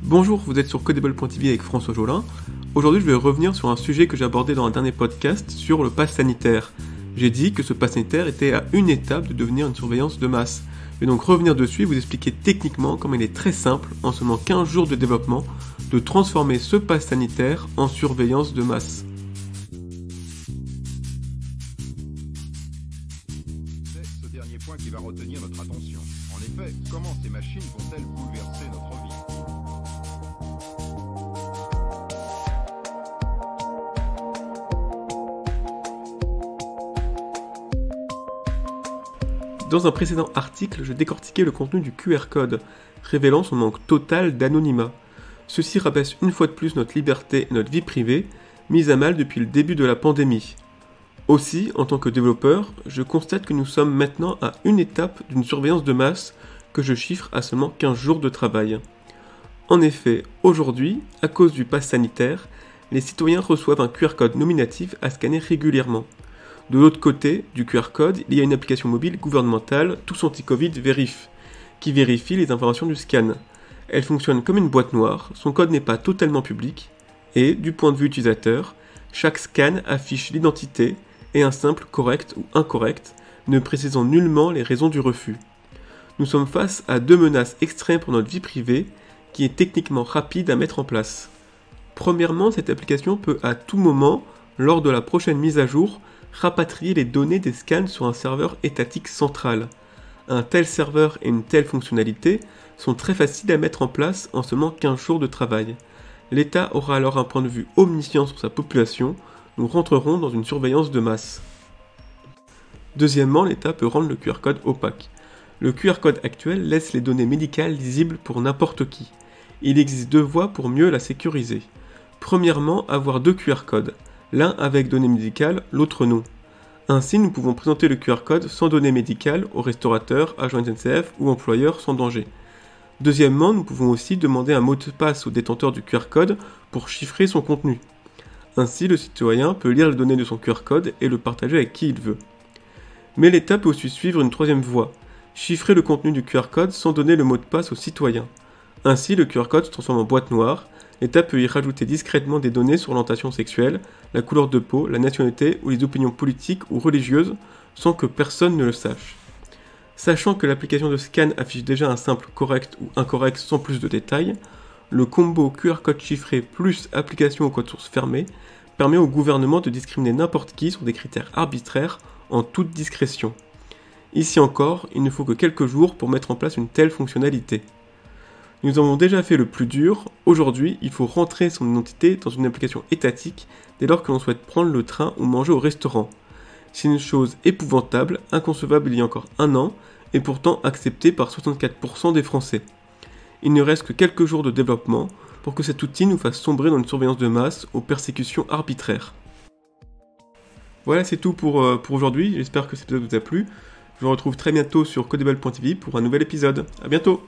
Bonjour, vous êtes sur Codable.tv avec François Jolin. Aujourd'hui, je vais revenir sur un sujet que j'ai abordé dans un dernier podcast sur le pass sanitaire. J'ai dit que ce pass sanitaire était à une étape de devenir une surveillance de masse. Je vais donc revenir dessus et vous expliquer techniquement comment il est très simple, en seulement 15 jours de développement, de transformer ce pass sanitaire en surveillance de masse. C'est ce dernier point qui va retenir notre attention. En effet, comment ces machines vont-elles bouleverser notre vie ? Dans un précédent article, je décortiquais le contenu du QR code, révélant son manque total d'anonymat. Ceci rabaisse une fois de plus notre liberté et notre vie privée, mise à mal depuis le début de la pandémie. Aussi, en tant que développeur, je constate que nous sommes maintenant à une étape d'une surveillance de masse que je chiffre à seulement 15 jours de travail. En effet, aujourd'hui, à cause du pass sanitaire, les citoyens reçoivent un QR code nominatif à scanner régulièrement. De l'autre côté du QR code, il y a une application mobile gouvernementale Tous Anti-Covid Vérif, qui vérifie les informations du scan. Elle fonctionne comme une boîte noire, son code n'est pas totalement public, et, du point de vue utilisateur, chaque scan affiche l'identité et un simple correct ou incorrect, ne précisant nullement les raisons du refus. Nous sommes face à deux menaces extrêmes pour notre vie privée, qui est techniquement rapide à mettre en place. Premièrement, cette application peut à tout moment, lors de la prochaine mise à jour, rapatrier les données des scans sur un serveur étatique central. Un tel serveur et une telle fonctionnalité sont très faciles à mettre en place en seulement 15 jours de travail. L'État aura alors un point de vue omniscient sur sa population, nous rentrerons dans une surveillance de masse. Deuxièmement, l'État peut rendre le QR code opaque. Le QR code actuel laisse les données médicales lisibles pour n'importe qui. Il existe deux voies pour mieux la sécuriser. Premièrement, avoir deux QR codes. L'un avec données médicales, l'autre non. Ainsi, nous pouvons présenter le QR code sans données médicales aux restaurateurs, agents SNCF ou employeurs sans danger. Deuxièmement, nous pouvons aussi demander un mot de passe au détenteur du QR code pour chiffrer son contenu. Ainsi, le citoyen peut lire les données de son QR code et le partager avec qui il veut. Mais l'État peut aussi suivre une troisième voie, chiffrer le contenu du QR code sans donner le mot de passe au citoyen. Ainsi, le QR code se transforme en boîte noire. L'État peut y rajouter discrètement des données sur l'orientation sexuelle, la couleur de peau, la nationalité ou les opinions politiques ou religieuses sans que personne ne le sache. Sachant que l'application de scan affiche déjà un simple correct ou incorrect sans plus de détails, le combo QR code chiffré plus application au code source fermé permet au gouvernement de discriminer n'importe qui sur des critères arbitraires en toute discrétion. Ici encore, il ne faut que quelques jours pour mettre en place une telle fonctionnalité. Nous avons déjà fait le plus dur, aujourd'hui il faut rentrer son identité dans une application étatique dès lors que l'on souhaite prendre le train ou manger au restaurant. C'est une chose épouvantable, inconcevable il y a encore un an, et pourtant acceptée par 64% des Français. Il ne reste que quelques jours de développement pour que cet outil nous fasse sombrer dans une surveillance de masse aux persécutions arbitraires. Voilà, c'est tout pour aujourd'hui, j'espère que cet épisode vous a plu. Je vous retrouve très bientôt sur Codable.tv pour un nouvel épisode. A bientôt!